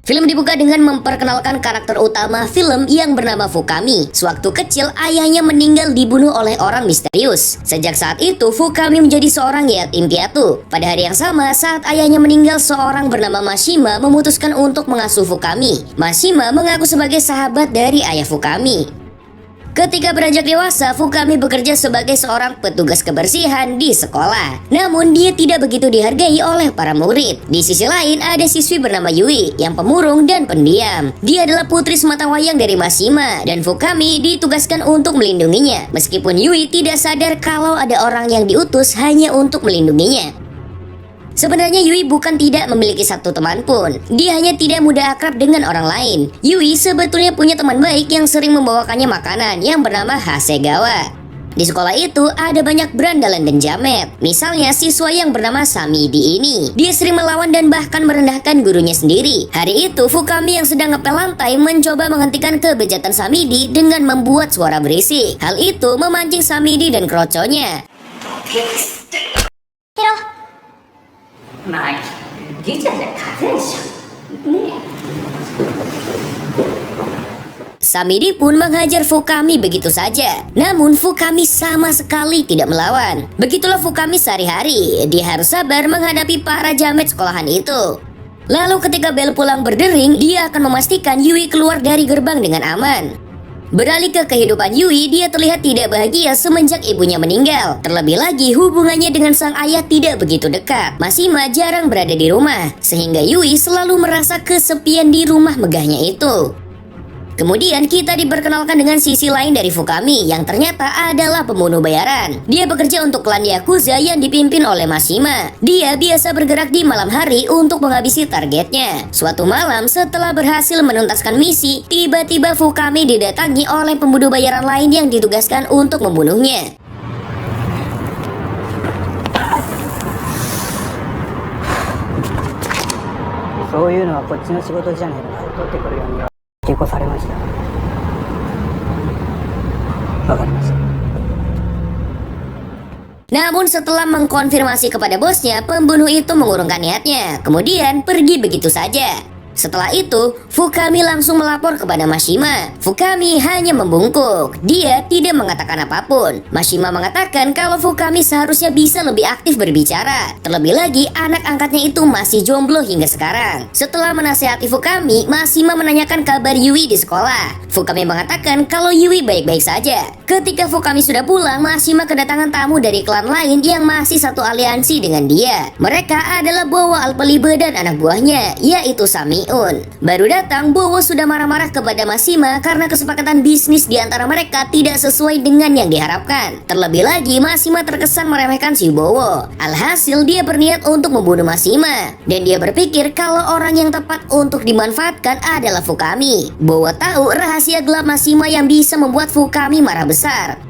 Film dibuka dengan memperkenalkan karakter utama film yang bernama Fukami. Sewaktu kecil, ayahnya meninggal dibunuh oleh orang misterius. Sejak saat itu, Fukami menjadi seorang yatim piatu. Pada hari yang sama, saat ayahnya meninggal, seorang bernama Mashima memutuskan untuk mengasuh Fukami. Mashima mengaku sebagai sahabat dari ayah Fukami. Ketika beranjak dewasa, Fukami bekerja sebagai seorang petugas kebersihan di sekolah. Namun dia tidak begitu dihargai oleh para murid. Di sisi lain ada siswi bernama Yui yang pemurung dan pendiam. Dia adalah putri sematawayang dari Mashima dan Fukami ditugaskan untuk melindunginya. Meskipun Yui tidak sadar kalau ada orang yang diutus hanya untuk melindunginya. Sebenarnya Yui bukan tidak memiliki satu teman pun. Dia hanya tidak mudah akrab dengan orang lain. Yui sebetulnya punya teman baik yang sering membawakannya makanan yang bernama Hasegawa. Di sekolah itu ada banyak berandalan dan jamet. Misalnya siswa yang bernama Samidi ini. Dia sering melawan dan bahkan merendahkan gurunya sendiri. Hari itu Fukami yang sedang ngepel lantai mencoba menghentikan kebejatan Samidi dengan membuat suara berisik. Hal itu memancing Samidi dan kroconya. Samidi pun menghajar Fukami begitu saja. Namun Fukami sama sekali tidak melawan. Begitulah Fukami sehari-hari. Dia harus sabar menghadapi para jamet sekolahan itu. Lalu ketika bel pulang berdering, dia akan memastikan Yui keluar dari gerbang dengan aman. Beralih ke kehidupan Yui, dia terlihat tidak bahagia semenjak ibunya meninggal. Terlebih lagi hubungannya dengan sang ayah tidak begitu dekat. Mashima jarang berada di rumah, sehingga Yui selalu merasa kesepian di rumah megahnya itu. Kemudian kita diperkenalkan dengan sisi lain dari Fukami yang ternyata adalah pembunuh bayaran. Dia bekerja untuk klan Yakuza yang dipimpin oleh Mashima. Dia biasa bergerak di malam hari untuk menghabisi targetnya. Suatu malam setelah berhasil menuntaskan misi, tiba-tiba Fukami didatangi oleh pembunuh bayaran lain yang ditugaskan untuk membunuhnya. Namun setelah mengkonfirmasi kepada bosnya, pembunuh itu mengurungkan niatnya, kemudian pergi begitu saja. Setelah itu, Fukami langsung melapor kepada Mashima. Fukami hanya membungkuk. Dia tidak mengatakan apapun. Mashima mengatakan kalau Fukami seharusnya bisa lebih aktif berbicara. Terlebih lagi, anak angkatnya itu masih jomblo hingga sekarang. Setelah menasihati Fukami, Mashima menanyakan kabar Yui di sekolah. Fukami mengatakan kalau Yui baik-baik saja. Ketika Fukami sudah pulang, Mashima kedatangan tamu dari klan lain yang masih satu aliansi dengan dia. Mereka adalah Bowo Alpelibe dan anak buahnya, yaitu Sami. Baru datang, Bowo sudah marah-marah kepada Mashima karena kesepakatan bisnis di antara mereka tidak sesuai dengan yang diharapkan. Terlebih lagi, Mashima terkesan meremehkan si Bowo. Alhasil, dia berniat untuk membunuh Mashima. Dan dia berpikir kalau orang yang tepat untuk dimanfaatkan adalah Fukami. Bowo tahu rahasia gelap Mashima yang bisa membuat Fukami marah besar.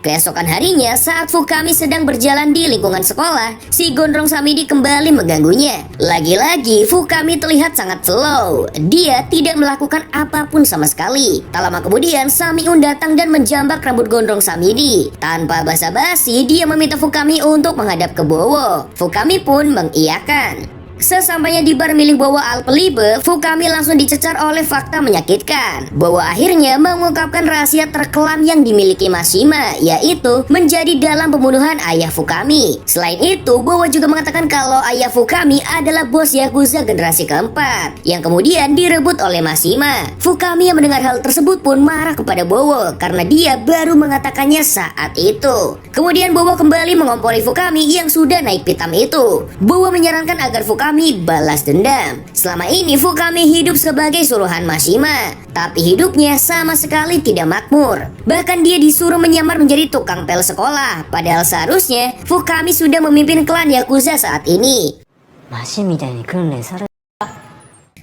Keesokan harinya, saat Fukami sedang berjalan di lingkungan sekolah, si gondrong Samidi kembali mengganggunya. Lagi-lagi, Fukami terlihat sangat slow. Dia tidak melakukan apapun sama sekali. Tak lama kemudian, Samiun datang dan menjambak rambut gondrong Samidi. Tanpa basa-basi, dia meminta Fukami untuk menghadap ke Bowo. Fukami pun mengiyakan. Sesampainya di bar milik Bowo Alpelibe, Fukami langsung dicecar oleh fakta menyakitkan. Bowo akhirnya mengungkapkan rahasia terkelam yang dimiliki Mashima, yaitu menjadi dalam pembunuhan ayah Fukami. Selain itu, Bowo juga mengatakan kalau ayah Fukami adalah bos Yakuza generasi keempat, yang kemudian direbut oleh Mashima. Fukami yang mendengar hal tersebut pun marah kepada Bowo karena dia baru mengatakannya saat itu. Kemudian Bowo kembali mengompori Fukami yang sudah naik pitam itu. Bowo menyarankan agar Fukami balas dendam. Selama ini Fukami hidup sebagai suruhan Mashima, tapi hidupnya sama sekali tidak makmur. Bahkan dia disuruh menyamar menjadi tukang pel sekolah, padahal seharusnya Fukami sudah memimpin klan Yakuza saat ini.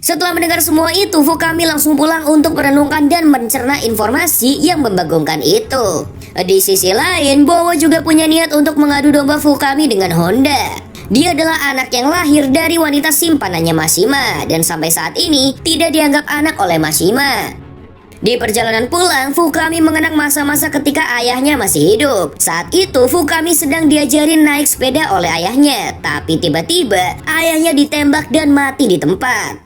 Setelah mendengar semua itu, Fukami langsung pulang untuk merenungkan dan mencerna informasi yang membagongkan itu. Di sisi lain, Bowo juga punya niat untuk mengadu domba Fukami dengan Honda. Dia adalah anak yang lahir dari wanita simpanannya Mashima dan sampai saat ini tidak dianggap anak oleh Mashima. Di perjalanan pulang, Fukami mengenang masa-masa ketika ayahnya masih hidup. Saat itu, Fukami sedang diajarin naik sepeda oleh ayahnya. Tapi tiba-tiba, ayahnya ditembak dan mati di tempat.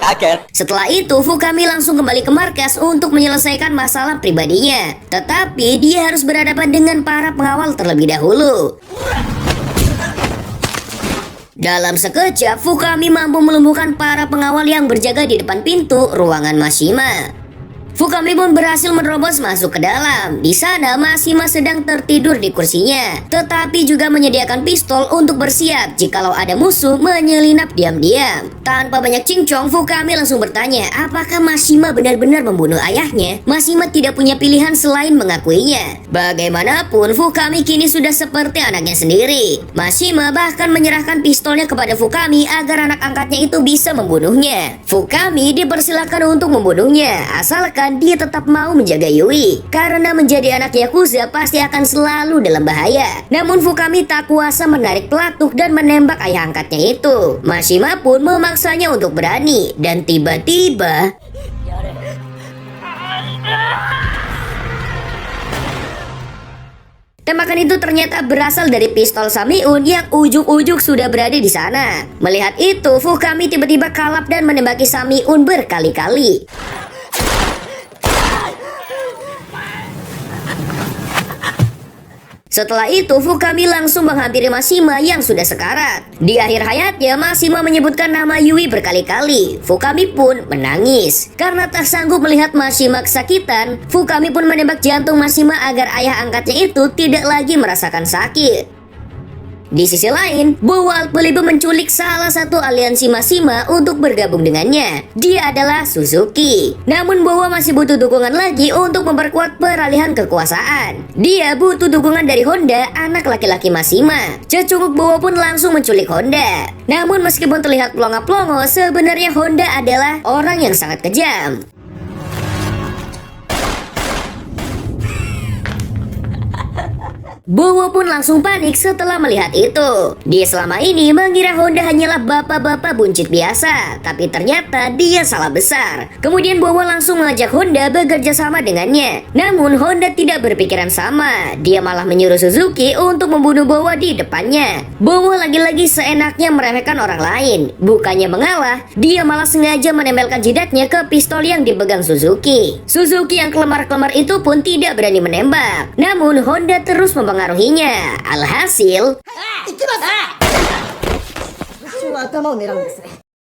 Kaget. Setelah itu, Fukami langsung kembali ke markas untuk menyelesaikan masalah pribadinya. Tetapi, dia harus berhadapan dengan para pengawal terlebih dahulu. Dalam sekejap, Fukami mampu melumpuhkan para pengawal yang berjaga di depan pintu ruangan Mashima. Fukami pun berhasil menerobos masuk ke dalam. Di sana, Mashima sedang tertidur di kursinya, tetapi juga menyediakan pistol untuk bersiap jikalau ada musuh menyelinap diam-diam. Tanpa banyak cincong, Fukami langsung bertanya, apakah Mashima benar-benar membunuh ayahnya? Mashima tidak punya pilihan selain mengakuinya. Bagaimanapun, Fukami kini sudah seperti anaknya sendiri. Mashima bahkan menyerahkan pistolnya kepada Fukami agar anak angkatnya itu bisa membunuhnya. Fukami dipersilakan untuk membunuhnya, asalkan dia tetap mau menjaga Yui. Karena menjadi anak Yakuza pasti akan selalu dalam bahaya. Namun Fukami tak kuasa menarik pelatuk dan menembak ayah angkatnya itu. Mashima pun memaksanya untuk berani. Dan tiba-tiba tembakan itu ternyata berasal dari pistol Samiun yang ujuk-ujuk sudah berada di sana. Melihat itu, Fukami tiba-tiba kalap dan menembaki Samiun berkali-kali. Setelah itu, Fukami langsung menghampiri Mashima yang sudah sekarat. Di akhir hayatnya, Mashima menyebutkan nama Yui berkali-kali. Fukami pun menangis. Karena tak sanggup melihat Mashima kesakitan, Fukami pun menembak jantung Mashima agar ayah angkatnya itu tidak lagi merasakan sakit. Di sisi lain, Bowo Alpelibo menculik salah satu aliansi Mashima untuk bergabung dengannya. Dia adalah Suzuki. Namun Bowo masih butuh dukungan lagi untuk memperkuat peralihan kekuasaan. Dia butuh dukungan dari Honda, anak laki-laki Mashima. Cecunguk Bowo pun langsung menculik Honda. Namun meskipun terlihat pelongo-pelongo, sebenarnya Honda adalah orang yang sangat kejam. Bowo pun langsung panik setelah melihat itu. Dia selama ini mengira Honda hanyalah bapak-bapak buncit biasa, tapi ternyata dia salah besar. Kemudian Bowo langsung mengajak Honda bekerja sama dengannya. Namun Honda tidak berpikiran sama. Dia malah menyuruh Suzuki untuk membunuh Bowo di depannya. Bowo lagi-lagi seenaknya meremehkan orang lain. Bukannya mengalah, dia malah sengaja menempelkan jidatnya ke pistol yang dipegang Suzuki. Suzuki yang kelemar-kelemar itu pun tidak berani menembak. Namun Honda terus mempengaruhinya. Alhasil,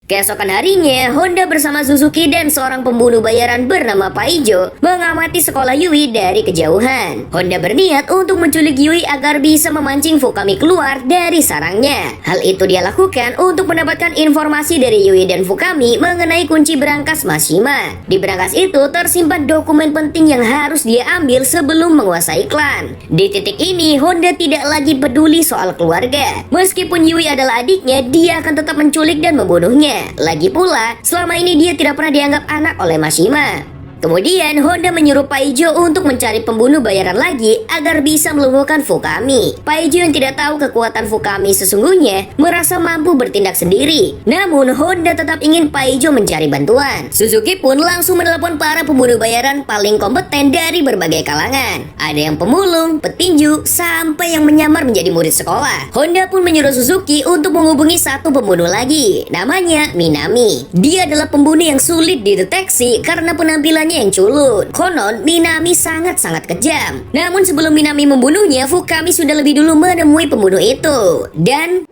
keesokan harinya, Honda bersama Suzuki dan seorang pembunuh bayaran bernama Paijo mengamati sekolah Yui dari kejauhan. Honda berniat untuk menculik Yui agar bisa memancing Fukami keluar dari sarangnya. Hal itu dia lakukan untuk mendapatkan informasi dari Yui dan Fukami mengenai kunci berangkas Mashima. Di berangkas itu tersimpan dokumen penting yang harus dia ambil sebelum menguasai klan. Di titik ini, Honda tidak lagi peduli soal keluarga. Meskipun Yui adalah adiknya, dia akan tetap menculik dan membunuhnya. Lagi pula, selama ini dia tidak pernah dianggap anak oleh Mashima. Kemudian Honda menyuruh Paijo untuk mencari pembunuh bayaran lagi agar bisa melumpuhkan Fukami. Paijo yang tidak tahu kekuatan Fukami sesungguhnya merasa mampu bertindak sendiri. Namun Honda tetap ingin Paijo mencari bantuan. Suzuki pun langsung menelepon para pembunuh bayaran paling kompeten dari berbagai kalangan. Ada yang pemulung, petinju, sampai yang menyamar menjadi murid sekolah. Honda pun menyuruh Suzuki untuk menghubungi satu pembunuh lagi. Namanya Minami. Dia adalah pembunuh yang sulit dideteksi karena penampilannya yang culun. Konon, Minami sangat-sangat kejam. Namun sebelum Minami membunuhnya, Fukami sudah lebih dulu menemui pembunuh itu. Dan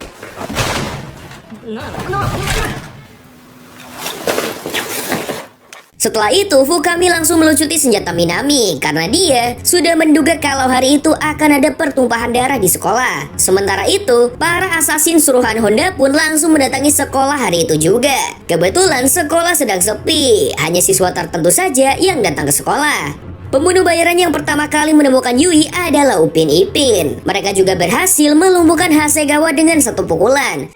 setelah itu, Fukami langsung melucuti senjata Minami karena dia sudah menduga kalau hari itu akan ada pertumpahan darah di sekolah. Sementara itu, para asasin suruhan Honda pun langsung mendatangi sekolah hari itu juga. Kebetulan sekolah sedang sepi, hanya siswa tertentu saja yang datang ke sekolah. Pembunuh bayaran yang pertama kali menemukan Yui adalah Upin Ipin. Mereka juga berhasil melumpuhkan Hasegawa dengan satu pukulan.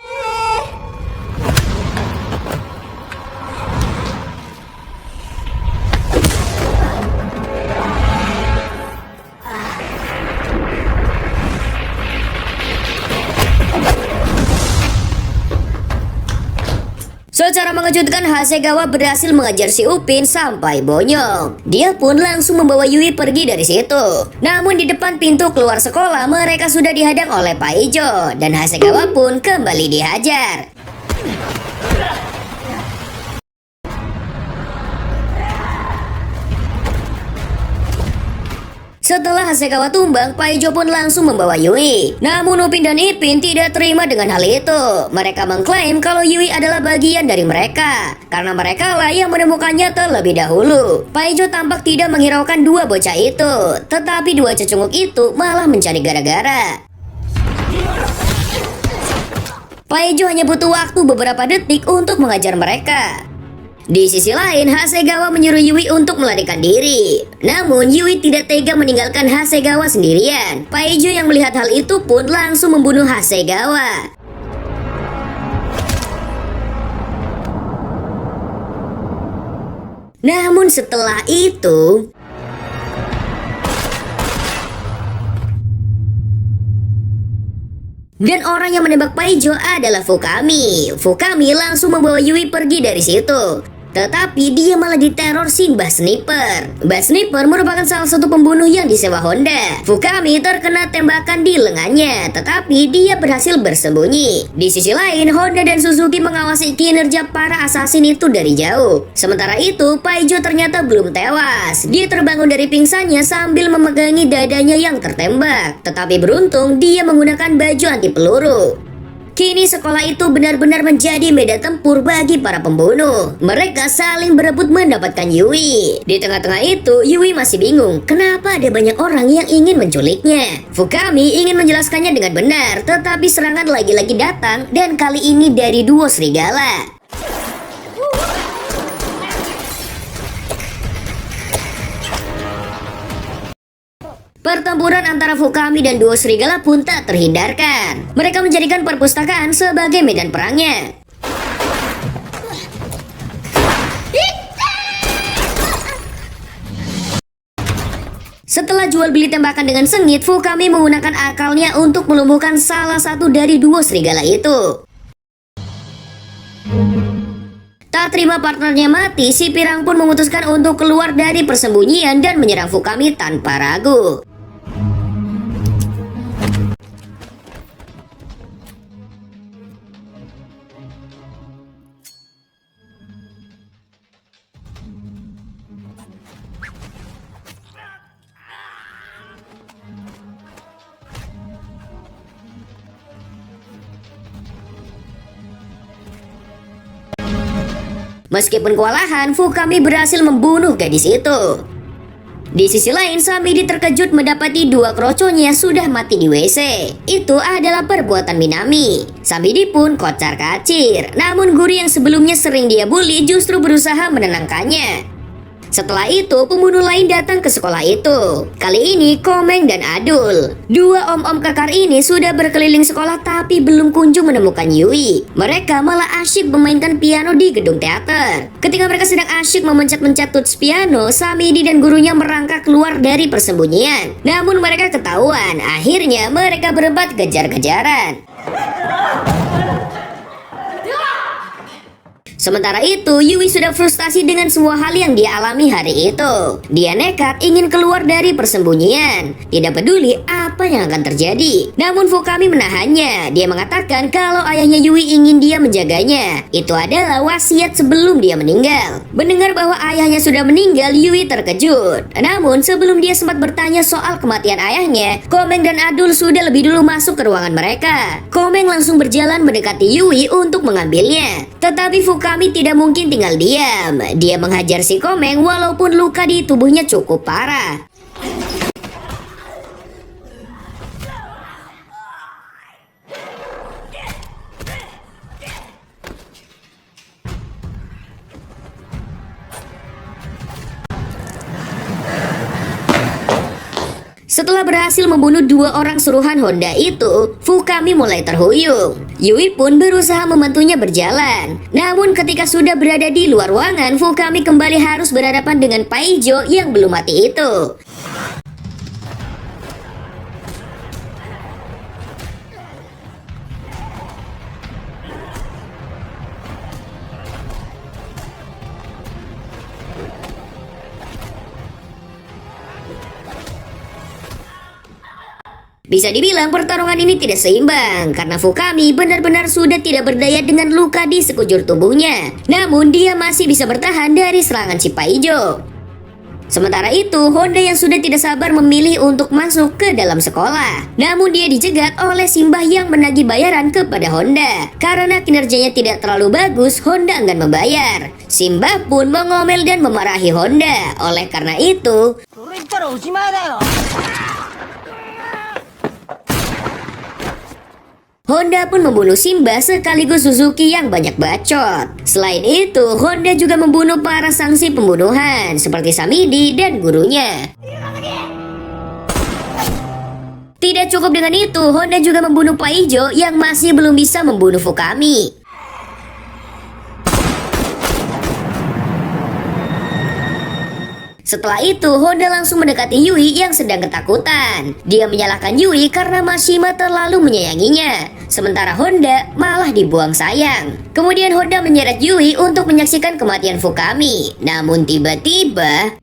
Secara mengejutkan, Hasegawa berhasil mengejar si Upin sampai bonyok. Dia pun langsung membawa Yui pergi dari situ. Namun di depan pintu keluar sekolah, mereka sudah dihadang oleh Paijo dan Hasegawa pun kembali dihajar. Setelah Hasegawa tumbang, Paijo pun langsung membawa Yui. Namun Upin dan Ipin tidak terima dengan hal itu. Mereka mengklaim kalau Yui adalah bagian dari mereka, karena mereka lah yang menemukannya terlebih dahulu. Paijo tampak tidak menghiraukan dua bocah itu, tetapi dua cecunguk itu malah mencari gara-gara. Paijo hanya butuh waktu beberapa detik untuk mengajar mereka. Di sisi lain, Hasegawa menyuruh Yui untuk melarikan diri. Namun Yui tidak tega meninggalkan Hasegawa sendirian. Paijo yang melihat hal itu pun langsung membunuh Hasegawa. Namun setelah itu, dan orang yang menembak Paijo adalah Fukami. Fukami langsung membawa Yui pergi dari situ. Tetapi dia malah diteror si Mbah Sniper. Mbah Sniper merupakan salah satu pembunuh yang disewa Honda. Fukami terkena tembakan di lengannya, tetapi dia berhasil bersembunyi. Di sisi lain, Honda dan Suzuki mengawasi kinerja para asasin itu dari jauh. Sementara itu, Paijo ternyata belum tewas. Dia terbangun dari pingsannya sambil memegangi dadanya yang tertembak. Tetapi beruntung, dia menggunakan baju anti peluru. Kini sekolah itu benar-benar menjadi medan tempur bagi para pembunuh. Mereka saling berebut mendapatkan Yui. Di tengah-tengah itu, Yui masih bingung kenapa ada banyak orang yang ingin menculiknya. Fukami ingin menjelaskannya dengan benar, tetapi serangan lagi-lagi datang dan kali ini dari duo serigala. Pertempuran antara Fukami dan duo serigala pun tak terhindarkan. Mereka menjadikan perpustakaan sebagai medan perangnya. Setelah jual beli tembakan dengan sengit, Fukami menggunakan akalnya untuk melumpuhkan salah satu dari duo serigala itu. Tak terima partnernya mati, si Pirang pun memutuskan untuk keluar dari persembunyian dan menyerang Fukami tanpa ragu. Meskipun kewalahan, Fukami berhasil membunuh gadis itu. Di sisi lain, Samidi terkejut mendapati dua kroconya sudah mati di WC. Itu adalah perbuatan Minami. Samidi pun kocar-kacir. Namun guru yang sebelumnya sering dia bully justru berusaha menenangkannya. Setelah itu, pembunuh lain datang ke sekolah itu. Kali ini, Komeng dan Adul. Dua om-om kekar ini sudah berkeliling sekolah tapi belum kunjung menemukan Yui. Mereka malah asyik memainkan piano di gedung teater. Ketika mereka sedang asyik memencet-mencet tuts piano, Samidi dan gurunya merangkak keluar dari persembunyian. Namun mereka ketahuan. Akhirnya mereka berempat kejar-kejaran. Sementara itu, Yui sudah frustasi dengan semua hal yang dia alami hari itu. Dia nekat ingin keluar dari persembunyian. Tidak peduli apa yang akan terjadi. Namun Fukami menahannya. Dia mengatakan kalau ayahnya Yui ingin dia menjaganya. Itu adalah wasiat sebelum dia meninggal. Mendengar bahwa ayahnya sudah meninggal, Yui terkejut. Namun sebelum dia sempat bertanya soal kematian ayahnya, Komeng dan Adul sudah lebih dulu masuk ke ruangan mereka. Komeng langsung berjalan mendekati Yui untuk mengambilnya. Tetapi Fukami tidak mungkin tinggal diam. Dia menghajar si Komeng walaupun luka di tubuhnya cukup parah. Setelah berhasil membunuh dua orang suruhan Honda itu, Fukami mulai terhuyung. Yui pun berusaha membantunya berjalan. Namun ketika sudah berada di luar ruangan, Fukami kembali harus berhadapan dengan Paijo yang belum mati itu. Bisa dibilang pertarungan ini tidak seimbang karena Fukami benar-benar sudah tidak berdaya dengan luka di sekujur tubuhnya. Namun dia masih bisa bertahan dari serangan Shipaijo. Sementara itu, Honda yang sudah tidak sabar memilih untuk masuk ke dalam sekolah. Namun dia dicegat oleh Simbah yang menagih bayaran kepada Honda. Karena kinerjanya tidak terlalu bagus, Honda enggan membayar. Simbah pun mengomel dan memarahi Honda. Oleh karena itu, Honda pun membunuh Simbah sekaligus Suzuki yang banyak bacot. Selain itu, Honda juga membunuh para saksi pembunuhan seperti Samidi dan gurunya. Tidak cukup dengan itu, Honda juga membunuh Paijo yang masih belum bisa membunuh Fukami. Setelah itu, Honda langsung mendekati Yui yang sedang ketakutan. Dia menyalahkan Yui karena Mashima terlalu menyayanginya. Sementara Honda malah dibuang sayang. Kemudian Honda menyeret Yui untuk menyaksikan kematian Fukami. Namun tiba-tiba...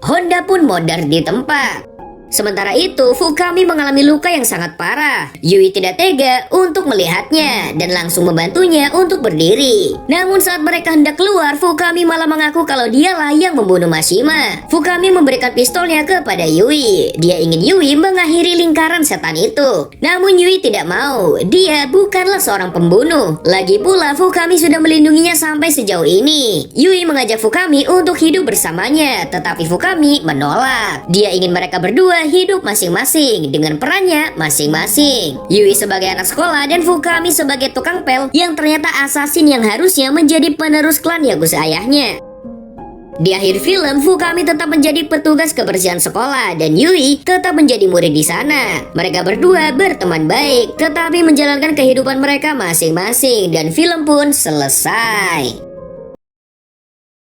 Honda pun modar di tempat. Sementara itu, Fukami mengalami luka yang sangat parah. Yui tidak tega untuk melihatnya dan langsung membantunya untuk berdiri. Namun saat mereka hendak keluar, Fukami malah mengaku kalau dialah yang membunuh Mashima. Fukami memberikan pistolnya kepada Yui. Dia ingin Yui mengakhiri lingkaran setan itu. Namun Yui tidak mau. Dia bukanlah seorang pembunuh. Lagi pula, Fukami sudah melindunginya sampai sejauh ini. Yui mengajak Fukami untuk hidup bersamanya, tetapi Fukami menolak. Dia ingin mereka berdua hidup masing-masing dengan perannya masing-masing. Yui sebagai anak sekolah dan Fukami sebagai tukang pel yang ternyata asasin yang harusnya menjadi penerus klan Yakuza ayahnya. Di akhir film, Fukami tetap menjadi petugas kebersihan sekolah dan Yui tetap menjadi murid di sana. Mereka berdua berteman baik, tetapi menjalankan kehidupan mereka masing-masing dan film pun selesai.